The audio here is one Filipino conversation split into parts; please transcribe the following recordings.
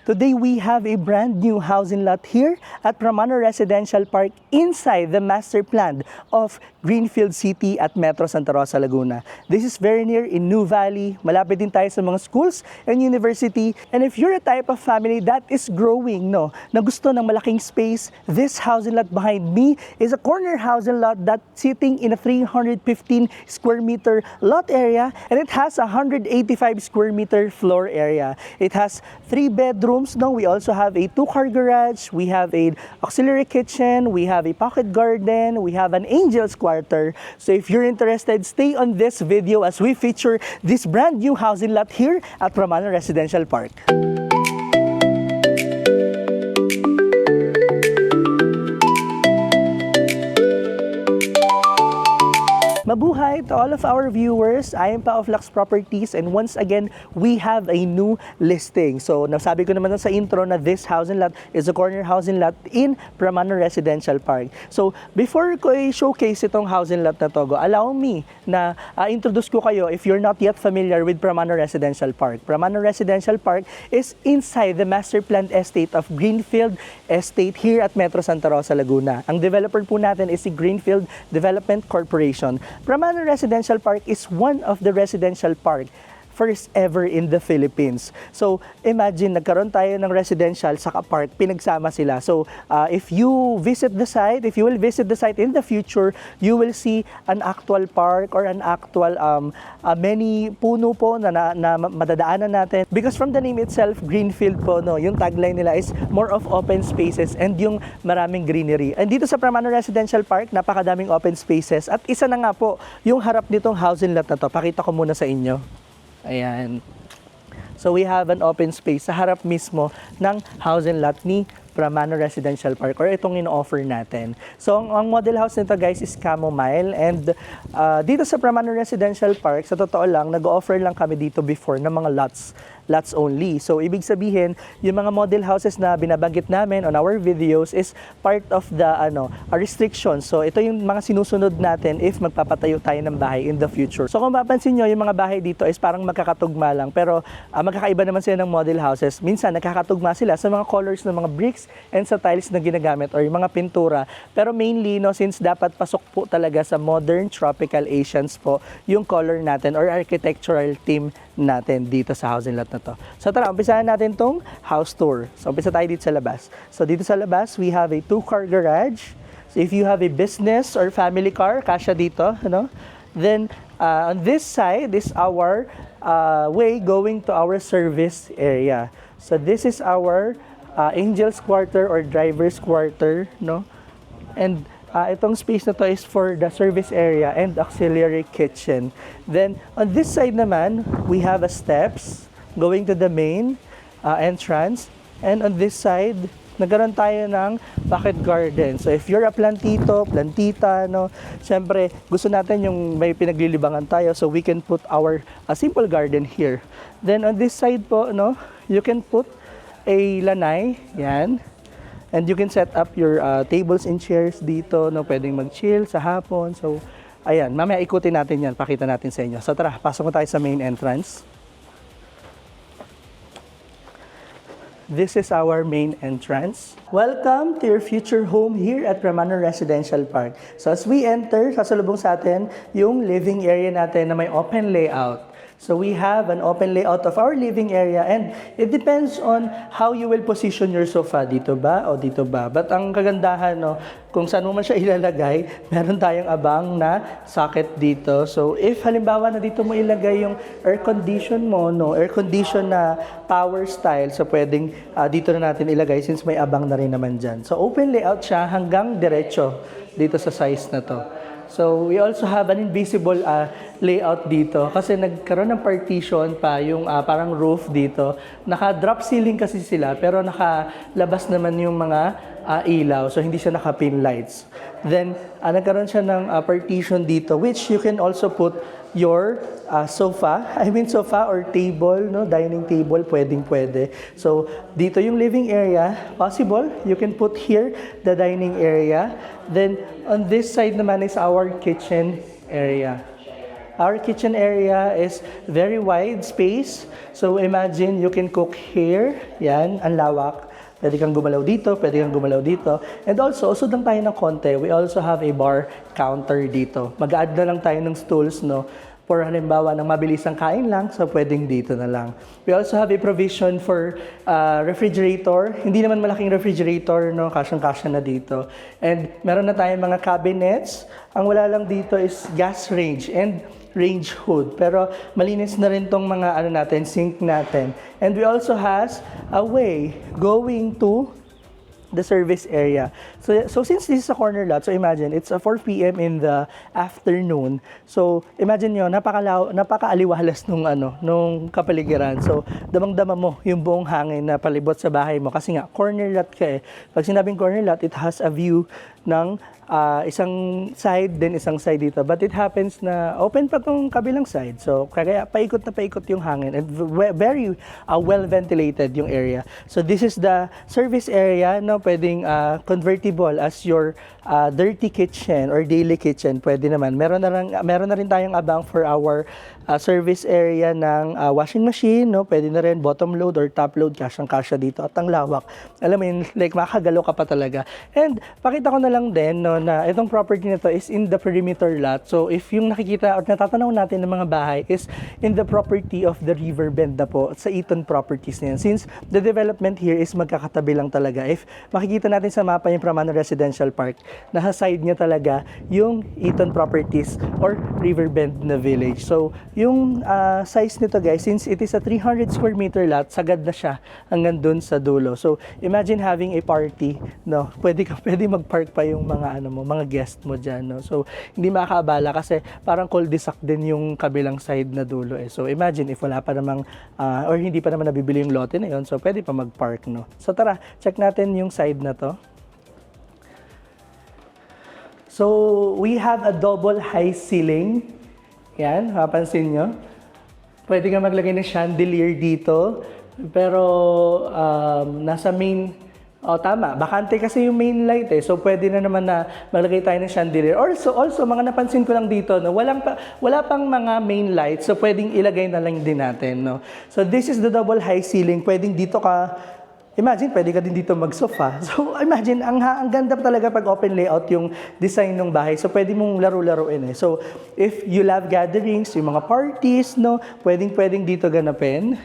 Today we have a brand new housing lot here at Pramano Residential Park inside the master plan of Greenfield City at Metro Santa Rosa, Laguna. This is very near in New Valley. Malapit din tayo sa mga schools and university. And if you're a type of family that is growing, na gusto ng malaking space, this housing lot behind me is a corner housing lot that's sitting in a 315 square meter lot area, and it has 185 square meter floor area. It has 3 bedrooms. We also have a 2-car garage, we have an auxiliary kitchen, we have a pocket garden, we have an angel's quarter. So if you're interested, stay on this video as we feature this brand new housing lot here at Pramano Residential Park. Mabuhay to all of our viewers. I am Pa of Lux Properties, and once again, we have a new listing. So, nasabi ko naman sa intro na this housing lot is a corner housing lot in Pramano Residential Park. So, before ko i-showcase itong housing lot na to, allow me na introduce ko kayo if you're not yet familiar with Pramano Residential Park. Pramano Residential Park is inside the master planned estate of Greenfield Estate here at Metro Santa Rosa, Laguna. Ang developer po natin is si Greenfield Development Corporation. Pramano Residential Park is one of the residential park first ever in the Philippines. So, imagine, nagkaroon tayo ng residential sa park, pinagsama sila. So, if you will visit the site in the future, you will see an actual park or an actual many puno po na madadaanan natin. Because from the name itself, Greenfield po, yung tagline nila is more of open spaces and yung maraming greenery. And dito sa Pramano Residential Park, napakadaming open spaces. At isa na nga po, yung harap nitong housing lot na to. Pakita ko muna sa inyo. Ayan. So we have an open space sa harap mismo ng housing lot ni Pramano Residential Park or itong in-offer natin. So ang model house nito guys is Chamomile, and dito sa Pramano Residential Park, sa totoo lang, nag-offer lang kami dito before ng mga lots only. So ibig sabihin, yung mga model houses na binabanggit namin on our videos is part of the a restriction. So ito yung mga sinusunod natin if magpapatayo tayo ng bahay in the future. So kung mapansin nyo, yung mga bahay dito is parang magkakatugma lang, pero magkakaiba naman sila ng model houses. Minsan nagkakatugma sila sa mga colors ng mga bricks and sa tiles na ginagamit or yung mga pintura. Pero mainly, since dapat pasok po talaga sa modern tropical Asians po yung color natin or architectural theme natin dito sa housing lot na to. So tara, umpisahan natin tong house tour. So umpisa tayo dito sa labas. So dito sa labas, we have a 2-car garage. So if you have a business or family car, kasya dito, Then on this side is our way going to our service area. So this is our angel's quarter or driver's quarter, and itong space na to is for the service area and auxiliary kitchen. Then on this side naman, we have a steps going to the main entrance, and on this side nagkaroon tayo ng pocket garden. So if you're a plantita, syempre gusto natin yung may pinaglilibangan tayo, so we can put our simple garden here. Then on this side po, you can put a lanay, yan. And you can set up your tables and chairs dito, pwedeng mag-chill sa hapon. So, ayan, mamaya ikutin natin yan, pakita natin sa inyo. So tara, pasok na tayo sa main entrance. This is our main entrance. Welcome to your future home here at Pramano Residential Park. So as we enter, sasalubong sa atin yung living area natin na may open layout. So we have an open layout of our living area, and it depends on how you will position your sofa, dito ba o dito ba. But ang kagandahan, kung saan mo man siya ilalagay, meron tayong abang na socket dito. So if halimbawa na dito mo ilagay yung air condition mo, air condition na power style, so pwedeng dito na natin ilagay since may abang na rin naman dyan. So open layout siya hanggang diretso dito sa size na to. So we also have an invisible layout dito kasi nagkaroon ng partition pa yung parang roof dito. Naka-drop ceiling kasi sila pero nakalabas naman yung mga ilaw, so hindi siya naka-pin lights. Then nagkaroon siya ng partition dito which you can also put your sofa or table, dining table, pwede. So dito yung living area, possible, you can put here the dining area. Then on this side naman is our kitchen area. Our kitchen area is very wide space. So imagine you can cook here. Yan, ang lawak. Pwede kang gumalaw dito, pwede kang gumalaw dito. And also, usod lang tayo ng konti, we also have a bar counter dito. Mag-add na lang tayo ng stools, no? For halimbawa, ng mabilisang kain lang, so pwedeng dito na lang. We also have a provision for refrigerator. Hindi naman malaking refrigerator, no? Kasyang-kasya na dito. And meron na tayong mga cabinets. Ang wala lang dito is gas range and range hood. Pero malinis na rin tong mga natin, sink natin. And we also has a way going to the service area. So since this is a corner lot, so imagine it's a 4 p.m. in the afternoon. So imagine nyo, napakaaliwalas nung kapaligiran. So damang-dama mo yung buong hangin na palibot sa bahay mo kasi nga corner lot ka eh. Pag sinabing corner lot, it has a view ng isang side, then isang side dito. But it happens na open pa tong kabilang side. So, kaya paikot na paikot yung hangin and very well ventilated yung area. So, this is the service area, no? Pwedeng convertible as your dirty kitchen or daily kitchen. Pwede naman. Meron na rin tayong abang for our service area ng washing machine, no? Pwede na rin bottom load or top load, kasyang-kasya dito at ang lawak. Alam mo yun, like makakagalaw ka pa talaga. And pakita ko na lang din, no, na itong property na to is in the perimeter lot. So if yung nakikita or natatanaw natin ng mga bahay is in the property of the Riverbend na po sa Eaton Properties na yan. Since the development here is magkakatabi lang talaga. If makikita natin sa mapa yung Pramana Residential Park, nasa side niya talaga yung Eaton Properties or Riverbend na village. So yung size nito guys, since it is a 300 square meter lot, sagad na siya hanggang dun sa dulo. So imagine having a party, no? Pwede mag-park pa yung mga guest mo dyan, no? So hindi makakaabala kasi parang cul-de-sac din yung kabilang side na dulo eh. So imagine if wala pa namang or hindi pa naman nabibili yung lote na yun, so pwede pa mag-park, no? So tara, check natin yung side na to. So we have a double high ceiling. Yan, mapansin nyo. Pwede ka maglagay ng chandelier dito. Pero nasa main, tama, bakante kasi yung main light eh. So pwede na naman na maglagay tayo ng chandelier. Also mga napansin ko lang dito, no, wala pang mga main light. So pwedeng ilagay na lang din natin, no. So this is the double high ceiling. Pwedeng dito ka, imagine, pwede ka din dito mag-sofa. So, imagine, ang ganda talaga pag open layout yung design ng bahay. So, pwede mong laro-laruin eh. So, if you love gatherings, yung mga parties, no, pwedeng dito ganapin.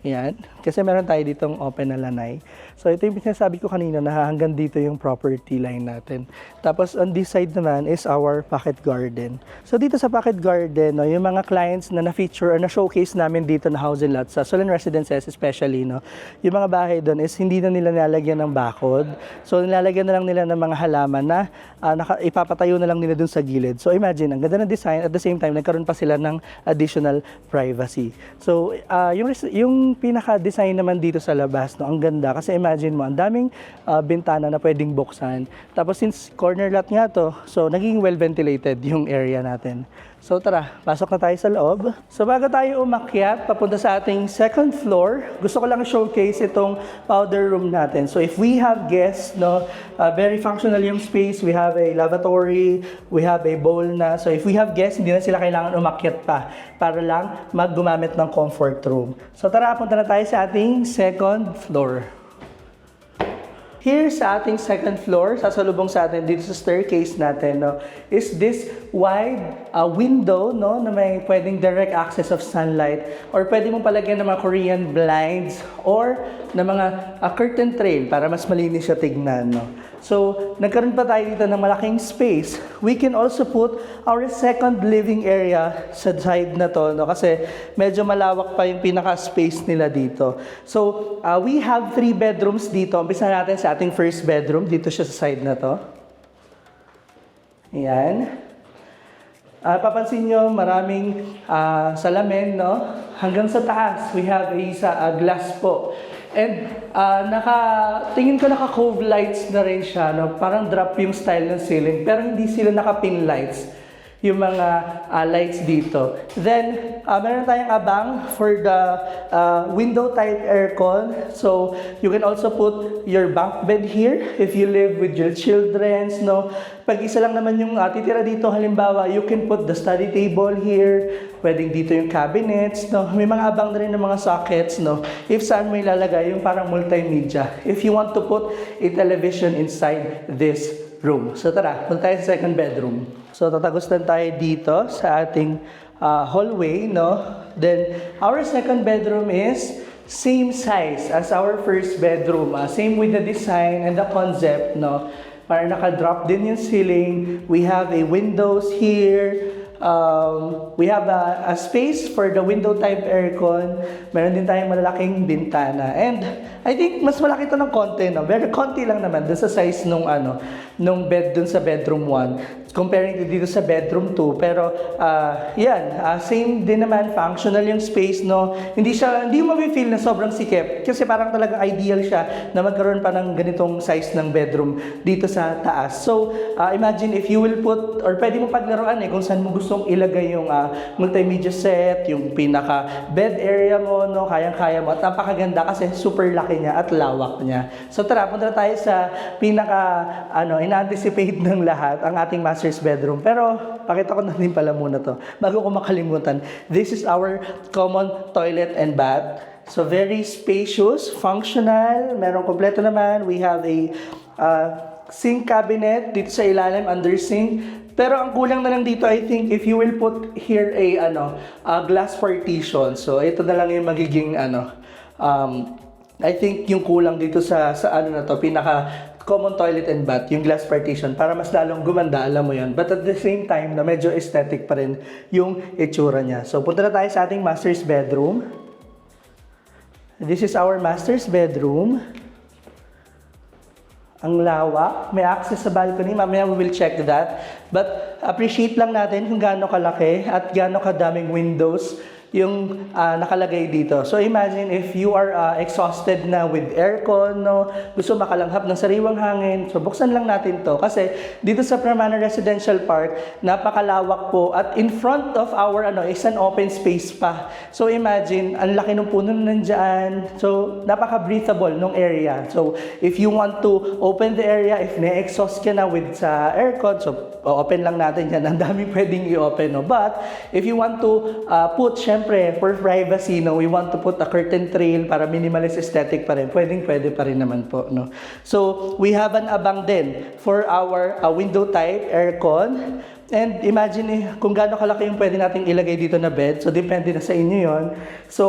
Yan. Kasi meron tayo ditong open na lanay. So, ito yung sinasabi ko kanina na hanggang dito yung property line natin. Tapos, on this side naman is our pocket garden. So, dito sa pocket garden, no, yung mga clients na na-feature or na-showcase namin dito na housing lot sa Solon Residences especially, no, yung mga bahay doon is hindi na nila nilalagyan ng bakod. So, nilalagyan na lang nila ng mga halaman na ipapatayo na lang nila doon sa gilid. So, imagine, ang ganda ng design. At the same time, nagkaroon pa sila ng additional privacy. So, yung pinaka-design naman dito sa labas, no, ang ganda. Kasi imagine mo, ang daming bintana na pwedeng buksan. Tapos since corner lot nga to, so naging well-ventilated yung area natin. So tara, pasok na tayo sa loob. So bago tayo umakyat, papunta sa ating second floor, gusto ko lang showcase itong powder room natin. So if we have guests, no, very functional yung space. We have a lavatory, we have a bowl na. So if we have guests, hindi na sila kailangan umakyat pa para lang maggumamit ng comfort room. So tara, punta na tayo sa ating second floor. Here sa ating second floor, sasalubong sa atin dito sa staircase natin, no, is this wide window, no, na may pwedeng direct access of sunlight or pwede mong palagyan ng mga Korean blinds or ng mga curtain trail para mas malinis siya tignan, no. So, nagkaroon pa tayo dito ng malaking space. We can also put our second living area sa side na to, no, kasi medyo malawak pa yung pinaka-space nila dito. So, we have 3 bedrooms dito. Umpisa natin sa ating first bedroom. Dito siya sa side na to. Ayan. Papansin nyo, maraming salamin, no? Hanggang sa taas, we have a glass po. And tingin ko naka-cove lights na rin siya, no? Parang drop yung style ng ceiling, pero hindi sila naka-pin lights. yung mga lights dito. Then, meron tayong abang for the window type aircon. So, you can also put your bunk bed here if you live with your children, no? Pag isa lang naman yung titira dito, halimbawa, you can put the study table here. Pwedeng dito yung cabinets, no? May mga abang na rin ng mga sockets, no? If saan mo ilalagay yung parang multimedia. If you want to put a television inside this room. So tara, punta tayo sa second bedroom. So tatagustan tayo dito sa ating hallway, no? Then, our second bedroom is same size as our first bedroom. Same with the design and the concept, no? Para naka-drop din yung ceiling. We have a windows here. We have a space for the window type aircon. Meron din tayong malalaking bintana. And I think mas malaki ito ng konti, no? Very konti lang naman dun sa size nung bed dun sa bedroom 1 comparing to dito sa bedroom 2. Pero same din naman, functional yung space, no? Hindi mo ma-feel na sobrang sikip kasi parang talagang ideal siya na magkaroon pa ng ganitong size ng bedroom dito sa taas. So, imagine if you will put, or pwede mo paglaruan kung saan mo gustong ilagay yung multimedia set, yung pinaka bed area mo, no? Kayang-kaya mo. At napakaganda kasi super laki niya at lawak niya. So, tara, punta tayo sa pinaka, in-anticipate ng lahat, ang ating master's bedroom. Pero, pakita ko na din pala muna to. Bago ko makalimutan, this is our common toilet and bath. So, very spacious, functional, merong kompleto naman. We have a sink cabinet dito sa ilalim, under sink. Pero ang kulang na lang dito, I think, if you will put here a glass partition. So, ito na lang yung magiging, I think yung kulang dito sa pinaka common toilet and bath, yung glass partition, para mas lalong gumanda, alam mo yun. But at the same time, na medyo aesthetic pa rin yung itsura niya. So, punta na tayo sa ating master's bedroom. This is our master's bedroom. Ang lawak. May access sa balcony. Mamaya we will check that. But appreciate lang natin kung gaano kalaki at gaano kadaming windows yung nakalagay dito. So imagine if you are exhausted na with aircon, no? Gusto makalanghap ng sariwang hangin. So buksan lang natin to kasi dito sa Pramana Residential Park, napakalawak po at in front of our is an open space pa. So imagine, ang laki ng puno na nandiyan. So napaka-breathable nung area. So if you want to open the area, if na-exhaust ka na with sa aircon, so open lang natin yan. Ang dami pwedeng i-open, no? But if you want to put, syempre, for privacy, no, we want to put a curtain trail para minimalist aesthetic pa rin. Pwede pa rin naman po, no? So, we have an abang din for our window type aircon. And imagine kung gaano kalaki yung pwede nating ilagay dito na bed. So, depende na sa inyo yon. So,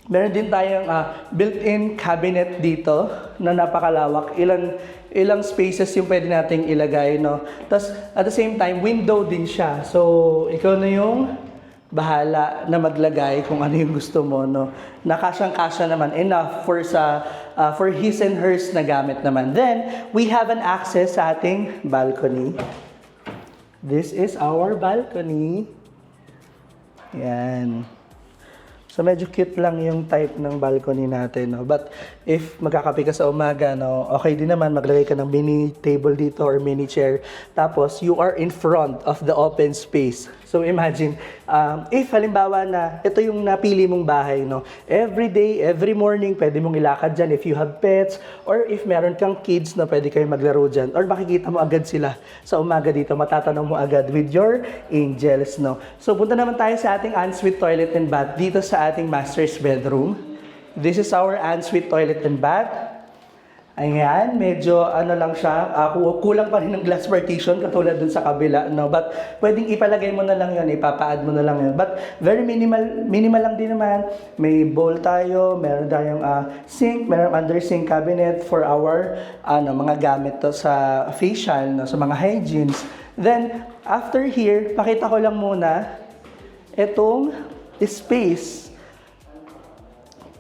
meron din tayong built-in cabinet dito na napakalawak. Ilang spaces yung pwede nating ilagay, no? Tapos, at the same time, window din siya. So, ikaw na yung bahala na maglagay kung ano yung gusto mo, no? Nakasyang-kasya naman, enough for his and hers na gamit naman. Then, we have an access sa ating balcony. This is our balcony. Yan. So, medyo cute lang yung type ng balcony natin, no? But, if magkakape ka sa umaga, no, okay din naman, maglagay ka ng mini table dito or mini chair. Tapos, you are in front of the open space. So, imagine, if halimbawa na ito yung napili mong bahay, no? Every day, every morning, pwede mong ilakad dyan if you have pets or if meron kang kids na pwede kayo maglaro dyan or makikita mo agad sila sa umaga dito, matatanong mo agad with your angels, no? So, punta naman tayo sa ating ensuite toilet and bath dito sa ating master's bedroom. This is our ensuite toilet and bath. Ayan, medyo lang siya, kulang pa rin ng glass partition katulad dun sa kabila, no? But pwedeng ipalagay mo na lang yun, ipapa-add mo na lang yun. But very minimal lang din naman. May bowl tayo, meron tayong sink, meron under sink cabinet for our mga gamit to sa facial, no? Sa mga hygienes. Then, after here, pakita ko lang muna itong space.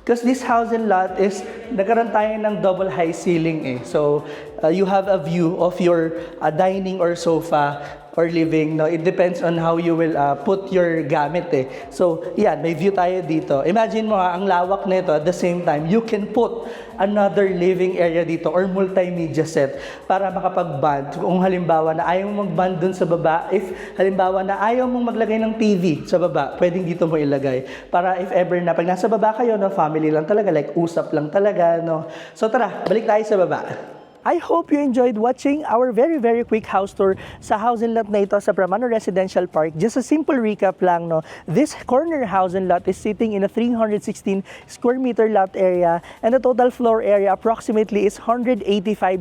Because this house and lot is, nagkaroon tayo ng double high ceiling So, you have a view of your dining or sofa or living, no? It depends on how you will put your gamit eh. So, yan, may view tayo dito. Imagine mo ang lawak nito, at the same time, you can put another living area dito or multimedia set para makapag-band. Kung halimbawa na ayaw mong mag-band dun sa baba, if halimbawa na ayaw mong maglagay ng TV sa baba, pwedeng dito mo ilagay. Para if ever na, pag nasa baba kayo, no, family lang talaga, like usap lang talaga, no. So tara, balik tayo sa baba. I hope you enjoyed watching our very quick house tour sa house and lot na ito sa Pramano Residential Park. Just a simple recap lang, no. This corner house and lot is sitting in a 316 square meter lot area, and the total floor area approximately is 185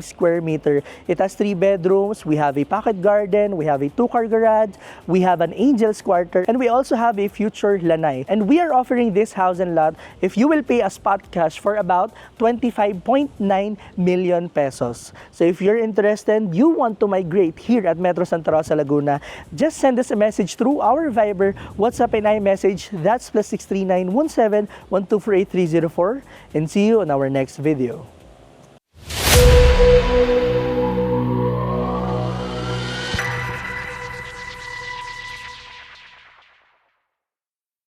square meter. It has 3 bedrooms, we have a pocket garden, we have a 2-car garage, we have an angel's quarter, and we also have a future lanai. And we are offering this house and lot if you will pay a spot cash for about 25.9 million pesos. So if you're interested, you want to migrate here at Metro Santa Rosa, Laguna, just send us a message through our Viber, WhatsApp, and iMessage. That's +639 17 1248304. And see you on our next video.